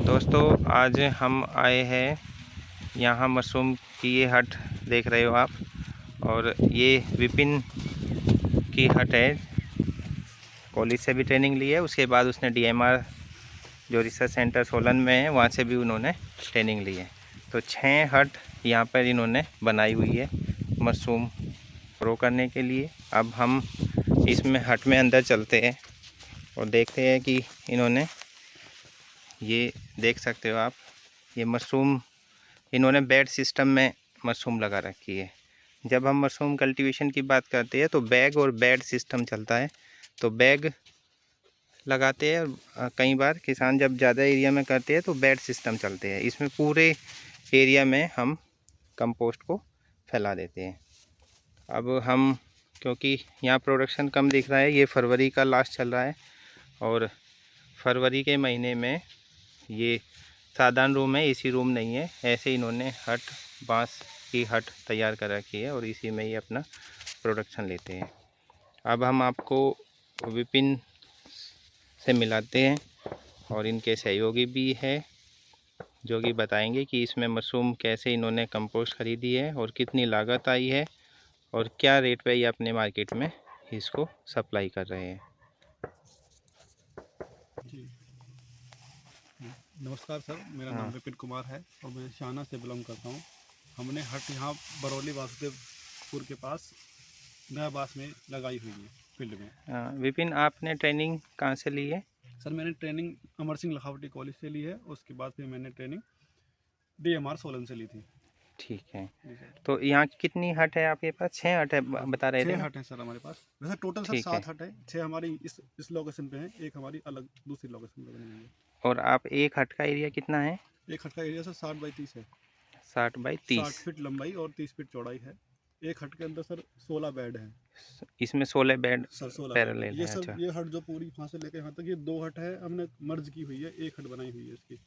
दोस्तों आज हम आए हैं यहाँ मशरूम की ये हट देख रहे हो आप। और ये विपिन की हट है। कॉलेज से भी ट्रेनिंग ली है, उसके बाद उसने DMR जो रिसर्च सेंटर सोलन में है वहाँ से भी उन्होंने ट्रेनिंग ली है। तो 6 हट यहाँ पर इन्होंने बनाई हुई है मशरूम ग्रो करने के लिए। अब हम इसमें हट में अंदर चलते हैं और देखते हैं कि इन्होंने, ये देख सकते हो आप, ये मशरूम इन्होंने बेड सिस्टम में मशरूम लगा रखी है। जब हम मशरूम कल्टीवेशन की बात करते हैं तो बैग और बेड सिस्टम चलता है। तो बैग लगाते हैं और कई बार किसान जब ज़्यादा एरिया में करते हैं तो बेड सिस्टम चलते हैं। इसमें पूरे एरिया में हम कंपोस्ट को फैला देते हैं। अब हम, क्योंकि यहाँ प्रोडक्शन कम दिख रहा है, ये फरवरी का लास्ट चल रहा है और फरवरी के महीने में ये साधारण रूम है, एसी रूम नहीं है। ऐसे इन्होंने हट, बांस की हट तैयार कर रखी है और इसी में ही अपना प्रोडक्शन लेते हैं। अब हम आपको विपिन से मिलाते हैं और इनके सहयोगी भी है जो कि बताएंगे कि इसमें मशरूम कैसे इन्होंने कंपोस्ट खरीदी है और कितनी लागत आई है और क्या रेट पे ये अपने मार्केट में इसको सप्लाई कर रहे हैं। नमस्कार सर, मेरा नाम हाँ विपिन कुमार है और मैं शाना से बिलोंग करता हूँ। हमने हट यहाँ बरौली वासुदेवपुर के पास नया बास में लगाई हुई है फील्ड में। हाँ, विपिन आपने ट्रेनिंग कहाँ से ली है? सर मैंने ट्रेनिंग अमर सिंह लखावटी कॉलेज से ली है, उसके बाद फिर मैंने ट्रेनिंग DMR सोलन से ली थी। ठीक है। जी सर। तो यहाँ कितनी हट है आपके पास? 6 हट है बता रहे थे 6 ना? हट है सर हमारे पास। वैसे टोटल सर ठीक है। 7 हट है। 6 हमारी इस लोकेशन पे है, एक हमारी अलग दूसरी लोकेशन पे बनी हुई है। और आप एक हट का एरिया कितना है? एक हट का एरिया सर 60 बाई 30 है। 60 बाई 30। 60 फीट लंबाई और 30 फीट चौड़ाई है। एक हट के अंदर सर 16 बेड हैं। इसमें 16 बेड सर 16 बेड है। पैरेलल ये है। सब अच्छा ये हट जो पूरी यहाँ से लेकर यहाँ तक ये 2 हट है, हमने मर्ज की हुई है, एक हट बनाई हुई है इसकी।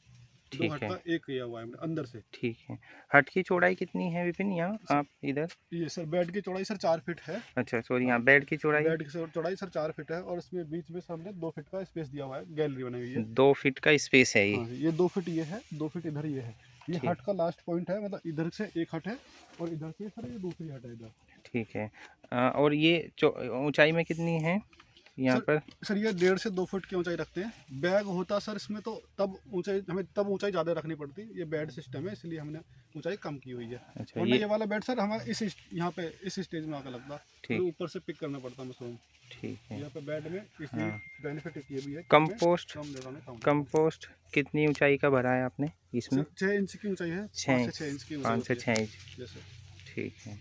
2 ठीक हट है। का एक किया हुआ है हमने अंदर से। ठीक है। हट की चौड़ाई कितनी है विपिन यहाँ सर आप इधर? ये सर बेड की चौड़ाई सर 4 फीट है। अच्छा सॉरी, हाँ, यहाँ बेड की चौड़ाई बेड की चौड़ाई सर 4 फीट है और इसमें बीच में से हमने 2 फीट का स्पेस दिया हुआ है, गैलरी बनाई हुई है। 2 फीट का स्पेस है ये? हाँ ये 2 फीट ये है, 2 फीट इधर ये है। ये ठीक। हट का लास्ट पॉइंट है, मतलब इधर से एक हट है और इधर से सर ये दूसरी हट है इधर। ठीक है। और ये ऊंचाई में कितनी है यहाँ सर पर? सर ये 1.5 से 2 फुट की ऊंचाई रखते हैं। बैग होता सर इसमें तो तब ऊंचाई, हमें तब ऊंचाई ज़्यादा रखनी पड़ती। ये बेड सिस्टम है इसलिए हमने ऊंचाई कम की हुई है। अच्छा वरना ये वाला बेड सर हमें यहाँ पे इस स्टेज में आकर लगता, फिर ठीक। ऊपर से पिक करना पड़ता मशरूम। ठीक है। यहाँ पे बेड में इसलिए हाँ। बेनिफिट ये भी है कि हमें कंपोस्ट, कम जगह में काम कंपोस्ट कितनी ऊंचाई का भरा है आपने इसमें? 6 इंच की ऊंचाई है, 5 से 6 इंच की ऊंचाई 5 से होती 6 है इंच। जैसे। ठीक है।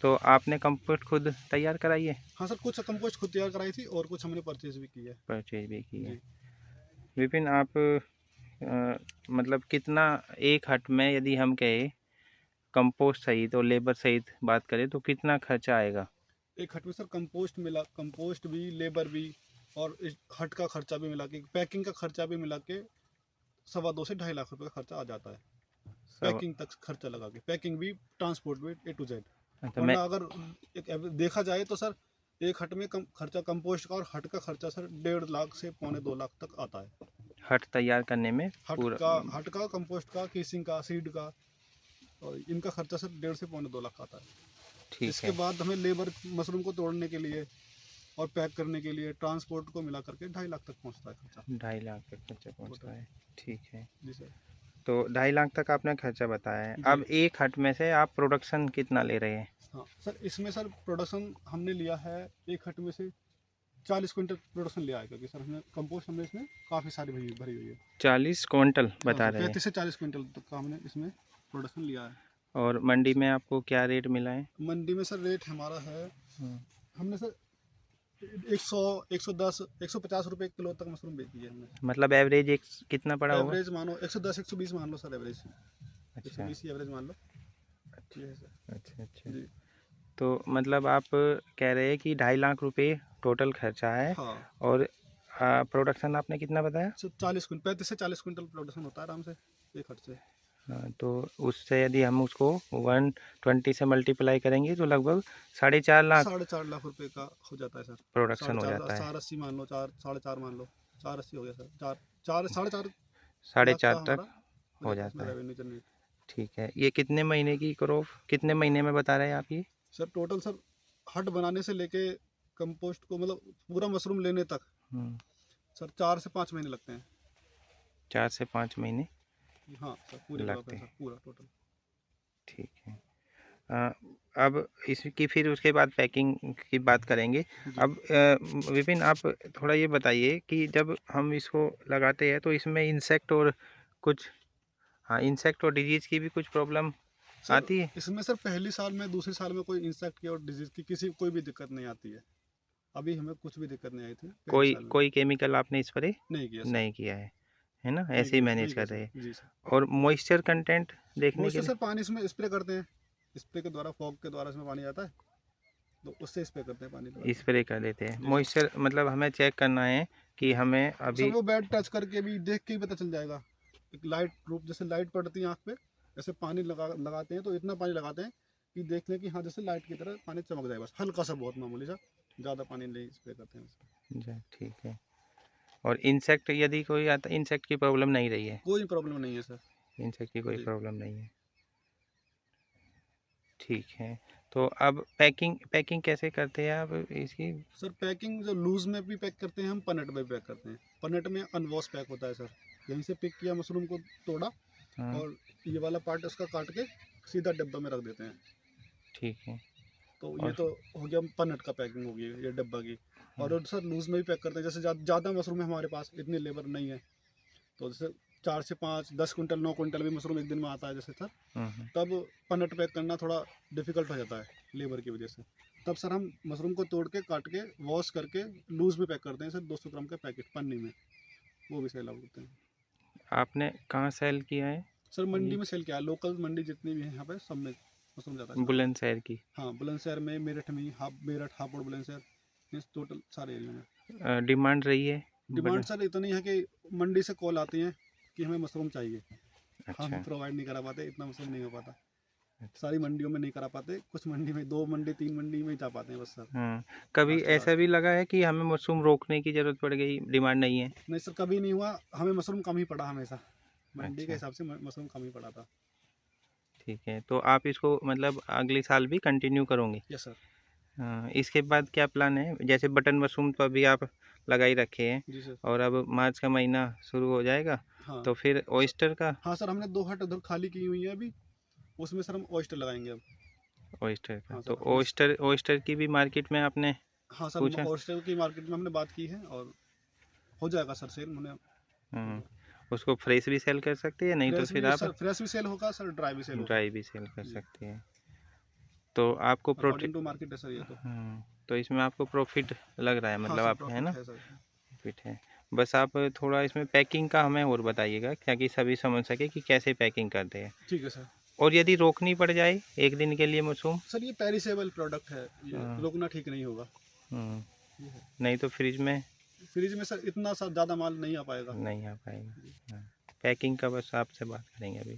तो आपने कंपोस्ट खुद तैयार कराई है? हाँ सर, कुछ कंपोस्ट खुद तैयार कराई थी और कुछ हमने परचेज भी की है। परचेज भी की है। जी विपिन आप मतलब कितना एक हट में, यदि हम कहें कंपोस्ट सहित और लेबर सहित बात करें तो कितना खर्चा आएगा? एक हट में सर कंपोस्ट मिला, कंपोस्ट भी, लेबर भी और इस हट का खर्चा भी मिला के, पैकिंग का खर्चा भी मिला के 2.25 से 2.5 लाख रुपए का खर्चा आ जाता है। सब? पैकिंग तक खर्चा लगा के, पैकिंग भी, ट्रांसपोर्ट भी, A to Z। तो मैं, वरना अगर देखा जाए तो सर एक हट में खर्चा कंपोस्ट का और हट का खर्चा सर 1.5 लाख से 1.25 लाख तक आता है। हट तैयार करने में पूरा? हट का, कंपोस्ट का, केसिंग का, सीड का और इनका खर्चा सर 1.5 से 1.25 लाख आता है। ठीक इसके है। बाद हमें लेबर मशरूम को तोड़ने के लिए और पैक करने के लिए, ट्रांसपोर्ट को मिला करके 2.5 लाख तक पहुंचता है खर्चा। 2.5 लाख तक खर्चा पहुँचता है। ठीक है। जी सर। तो 2.5 लाख तक आपने खर्चा बताया है। जी अब एक हट में से आप प्रोडक्शन कितना ले रहे हैं? हाँ सर, इसमें सर प्रोडक्शन हमने लिया है एक हट में से 40 क्विंटल प्रोडक्शन लिया है, क्योंकि सर हमने कंपोस्ट हमने इसमें काफ़ी सारी भरी हुई है। 40 क्विंटल हाँ बता सर, रहे हैं। 35 से 40 क्विंटल तक का हमने इसमें प्रोडक्शन लिया है। और मंडी में आपको क्या रेट मिला है? मंडी में सर रेट हमारा है, हमने सर 100, 110, 150 रुपये किलो तक मशरूम बेची है हमने। मतलब एवरेज एक कितना पड़ा होगा? एवरेज मानो 110, 120 मान लो सर, एवरेज अच्छा 120 ही एवरेज मान लो। ये है सर। अच्छा। अच्छा। जी तो मतलब आप कह रहे हैं कि 2.5 लाख रुपए टोटल खर्चा है। हाँ और प्रोडक्शन आपने कितना बताया? सर 40 क्विंटल, 35 से 40 क्विंटल प्रोडक्शन होता है आराम से एक हट से। तो उससे यदि हम उसको 120 से मल्टीप्लाई करेंगे तो लगभग 4.5 लाख 4.5 लाख रुपए का हो जाता है सर। प्रोडक्शन साढ़े हो चार जाता है। 480 मान लो, 4 4.5 मान लो, 480 हो गया सर। 4 4 4.5 4.5 का तक हमारा हो इसमें जाता है। Revenue generate. ठीक है, ये कितने महीने की क्रॉप, कितने महीने में बता रहे हैं आप ये? सर टोटल सर हट बनाने से लेके कंपोस्ट को मतलब पूरा मशरूम लेने तक हम्म, सर 4 से 5 महीने लगते हैं। 4 से 5 महीने हाँ सर पूरी क्रॉप लगते है हैं। सर पूरा टोटल। ठीक है। अ, अब इसकी फिर उसके बाद पैकिंग की बात करेंगे। जी अब विपिन, आप थोड़ा ये बताइए कि जब हम इसको लगाते हैं तो इसमें इंसेक्ट और कुछ, हाँ, इंसेक्ट और डिजीज़ की भी कुछ प्रॉब्लम सर आती है? इसमें सर पहली साल में दूसरी साल में कोई इंसेक्ट की और डिजीज की किसी कोई भी दिक्कत नहीं आती है। अभी हमें कुछ भी दिक्कत नहीं आई थी पहली कोई साल में। कोई केमिकल आपने स्प्रे नहीं किया सर। नहीं किया है ना? नहीं ऐसे ही किया मैनेज नहीं किया कर सर। रहे हैं। जी सर। और मॉइस्चर कंटेंट देखने के मॉइस्चर लिए सर पानी इसमें स्प्रे करते हैं। स्प्रे के द्वारा फॉग के द्वारा इसमें पानी आता है तो उससे स्प्रे करते हैं पानी लगा के। स्प्रे कर देते हैं। जी सर। मॉइस्चर मतलब हमें चेक करना है कि हमें सर अभी, वो बैड टच करके भी देख के ही पता चल जाएगा। एक लाइट प्रूफ जैसे लाइट पड़ती है आँख पे ऐसे पानी लगाते हैं तो इतना पानी लगाते हैं कि देख लें कि हाँ जैसे लाइट की तरह पानी चमक जाए, बस हल्का सा बहुत मामूली सा, ज़्यादा पानी नहीं स्प्रे करते हैं उसमें। जी ठीक है। और इंसेक्ट यदि कोई आता है, इंसेक्ट की प्रॉब्लम नहीं रही है? कोई प्रॉब्लम नहीं है सर। इंसेक्ट की कोई जी प्रॉब्लम नहीं है। ठीक है। तो अब पैकिंग पैकिंग कैसे करते हैं आप इसकी? सर पैकिंग जो लूज में भी पैक करते हैं हम, पनट में भी पैक करते हैं। पनट में अनवॉश पैक होता है सर। यहीं से पिक किया मशरूम को, तोड़ा हाँ, और ये वाला पार्ट उसका काट के सीधा डब्बा में रख देते हैं। ठीक है। तो ये और तो हो गया पनट का पैकिंग हो गई ये डब्बा की। हाँ, और सर लूज में भी पैक करते हैं, जैसे ज़्यादा मशरूम है हमारे पास, इतनी लेबर नहीं है तो जैसे 4 से 5 10 क्विंटल 9 क्विंटल भी मशरूम एक दिन में आता है जैसे सर, हाँ, तब पनट पैक करना थोड़ा डिफिकल्ट हो जाता है लेबर की वजह से। तब सर हम मशरूम को तोड़ के काट के वॉश करके लूज में पैक करते हैं सर, 200 ग्राम का पैकेट पन्नी में, वो भी सेल आउट होते हैं। आपने कहाँ सेल किया है सर मंडी ये? में सेल किया है, लोकल मंडी जितनी भी है यहाँ पे सब में मशरूम जाता है सर हमारा। बुलंदशहर की? हाँ बुलंदशहर में, मेरठ में, मेरठ हापुड़ बुलंदशहर, इस टोटल सारे एरिया में। डिमांड रही है डिमांड बड़ा? सर इतनी है कि मंडी से कॉल आती है कि हमें मशरूम चाहिए, हम अच्छा। प्रोवाइड नहीं करा पाते, इतना मशरूम नहीं हो पाता। अच्छा। सारी मंडियों में नहीं करा पाते, कुछ मंडी में 2 मंडी 3 मंडी में ही जा पाते हैं बस सर, हाँ, कभी लास्ट ऐसा लास्ट। भी लगा है कि हमें मशरूम रोकने की ज़रूरत पड़ गई, डिमांड नहीं है? नहीं सर कभी नहीं हुआ, हमें मशरूम कम ही पड़ा हमेशा, मंडी के अच्छा, हिसाब से मशरूम कम ही पड़ा था। ठीक है। तो आप इसको मतलब अगले साल भी कंटिन्यू करोगे? Yes sir. हाँ, इसके बाद क्या प्लान है? जैसे बटन मशरूम तो अभी आप लगा ही रखे हैं, जी सर। और अब मार्च का महीना शुरू हो जाएगा, हाँ तो फिर सर। ऑयस्टर का? हाँ सर हमने 2 हट उधर खाली की हुई है अभी, उसमें सर हम ऑयस्टर लगाएंगे अब। ऑयस्टर का हाँ तो सर हमने। ऑयस्टर ऑयस्टर की भी मार्केट में आपने हाँ सर पूछा? ऑयस्टर की मार्केट में हमने बात की है और हो जाएगा सर सेल, हमने हो हाँ, गया। उसको फ्रेश भी सेल कर सकते हैं, नहीं तो फ्रेश फिर भी आप सर, फ्रेश भी सेल होगा सर, ड्राई भी सेल होगा। ड्राई भी सेल कर जी सकते हैं। तो आपको अकॉर्डिंग प्रोफिट, टू मार्केट है सर ये तो। हाँ, तो इसमें आपको प्रॉफिट लग रहा है, हाँ मतलब सर आप, है प्रॉफिट ना? है सर। प्रॉफिट है। बस आप थोड़ा इसमें पैकिंग का हमें और बताइएगा, ताकि सभी समझ सके कि कैसे पैकिंग करते हैं। ठीक है सर। और यदि रोकनी पड़ जाए एक दिन के लिए मशरूम? सर ये पेरिसेबल प्रोडक्ट है, ये हाँ, रोकना ठीक नहीं होगा। हम्म, ये है। नहीं तो फ्रिज में फ्रिज में सर इतना सा ज़्यादा माल नहीं आ पाएगा। नहीं आ पाएगा। हाँ, पैकिंग का बस आपसे बात करेंगे अभी।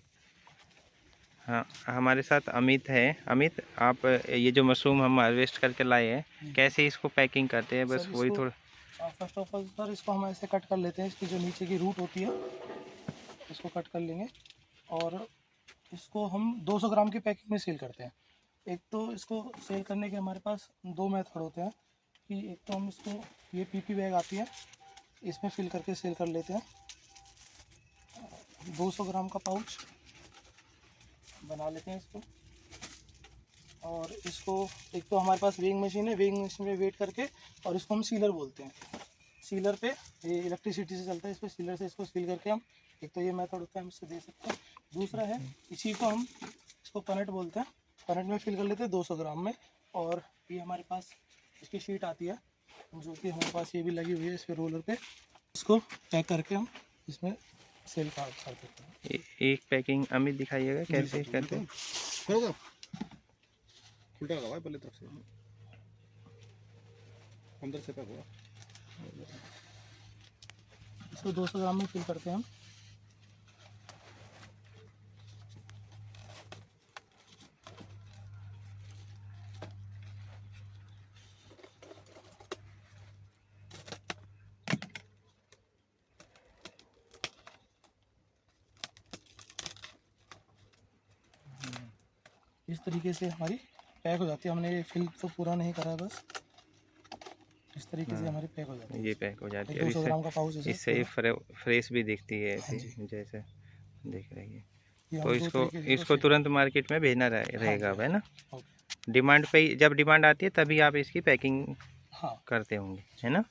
हाँ, हमारे साथ अमित है। अमित, आप ये जो मशरूम हम हार्वेस्ट करके लाए हैं, कैसे इसको पैकिंग करते हैं, बस सर वही इसको थोड़ा। फर्स्ट ऑफ ऑल सर इसको हम ऐसे कट कर लेते हैं, इसकी जो नीचे की रूट होती है इसको कट कर लेंगे और इसको हम 200 ग्राम की पैकिंग में सेल करते हैं। एक तो इसको सेल करने के हमारे पास 2 मेथड होते हैं कि एक तो हम इसको, ये पीपी बैग आती है, इसमें फिल करके सेल कर लेते हैं। 200 ग्राम का पाउच बना लेते हैं इसको, और इसको एक तो हमारे पास वेइंग मशीन है, वेइंग मशीन में वेट करके, और इसको हम सीलर बोलते हैं। सीलर पे ये इलेक्ट्रिसिटी से चलता है, इस पर सीलर से इसको सील करके हम, एक तो ये मेथड होता है, हम इससे दे सकते हैं। दूसरा है इसी को हम, इसको पनट बोलते हैं, पनट में फिल कर लेते हैं 200 ग्राम में, और ये हमारे पास इसकी शीट आती है जो कि हमारे पास ये भी लगी हुई है इस पर रोलर पे, इसको पैक करके हम इसमें सेल कर देते हैं। एक पैकिंग अमित दिखाइएगा कैसे करते हैं। होगा उल्टा लगा हुआ है पहले तरफ से, अंदर से पैक हुआ। इसको 200 ग्राम में फिल करते हैं हम। इस तरीके से हमारी पैक हो जाती है। हमने ये फिल तो पूरा नहीं करा है, बस इस तरीके से हमारी पैक हो जाती है। ये पैक हो जाती है। 200 ग्राम का पाउच है इससे ये फ्रेश भी दिखती है हाँ ऐसी जैसे दिख रही है। ये तो हम 2 तरीके से इसको तुरंत मार्केट में भेजना रहेगा अब, है ना? डिमांड पे जब डिमांड आती है तभी आप इसकी पैकिंग हाँ करते होंगे, है ना?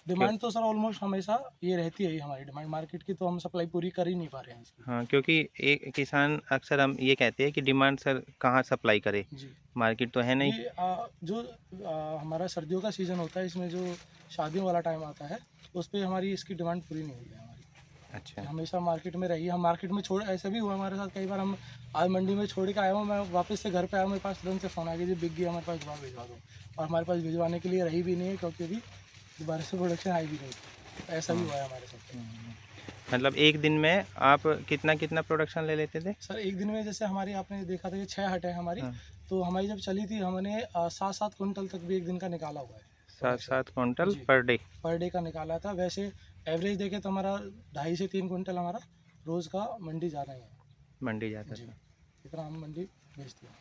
डिमांड तो सर ऑलमोस्ट हमेशा ये रहती है, हमारी डिमांड मार्केट की तो हम सप्लाई पूरी कर ही नहीं पा रहे हैं इसकी। हाँ, क्योंकि एक किसान अक्सर हम ये कहते हैं कि डिमांड सर कहाँ सप्लाई करे, जी मार्केट तो है नहीं। ये हमारा सर्दियों का सीज़न होता है, इसमें जो शादियों वाला टाइम आता है उस पर हमारी इसकी डिमांड पूरी नहीं हुई है हमारी। अच्छा, हमेशा मार्केट में रही है, हम मार्केट में छोड़, ऐसा भी हुआ हमारे साथ कई बार, हम आज मंडी में छोड़ के आया हूँ, मैं वापस से घर पे आया, मेरे पास तुरंत से फ़ोन आ गया जी बिक गई, हमारे पास दोबारा भिजवा दो, और हमारे पास भिजवाने के लिए रही भी नहीं है क्योंकि अभी दोबारा से प्रोडक्शन आई भी नहीं। तो ऐसा भी हुआ है हमारे साथ। मतलब एक दिन में आप कितना कितना प्रोडक्शन ले लेते थे? सर एक दिन में जैसे हमारी आपने देखा था कि 6 हट है हमारी, हाँ। तो हमारी जब चली थी हमने 7-7 कुंटल तक भी एक दिन का निकाला हुआ है। 7-7 क्विंटल जी। Per day? पर डे का निकाला था। वैसे एवरेज देखे तो हमारा 2.5 से 3 कुंटल हमारा रोज़ का मंडी जा रहा है मंडी जाता जी, था। इतना हम मंडी बेचते हैं।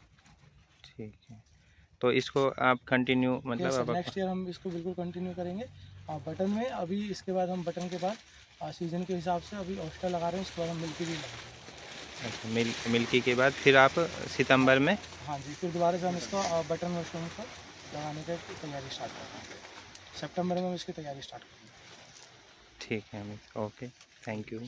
ठीक है, तो इसको आप कंटिन्यू मतलब यस सर, अब नेक्स्ट ईयर हम इसको बिल्कुल कंटिन्यू करेंगे। बटन में अभी इसके बाद हम बटन के बाद सीज़न के हिसाब से अभी ऑस्टर लगा रहे हैं, उसके बाद हम मिल्की भी लगाएंगे। अच्छा, मिल्की के बाद फिर आप सितंबर में? हाँ जी, फिर दोबारा से हम इसको बटन मशरूम को लगाने की तैयारी स्टार्ट कर रहे हैं। सितंबर में हम इसकी तैयारी स्टार्ट करेंगे। ठीक है अमित, ओके, थैंक यू।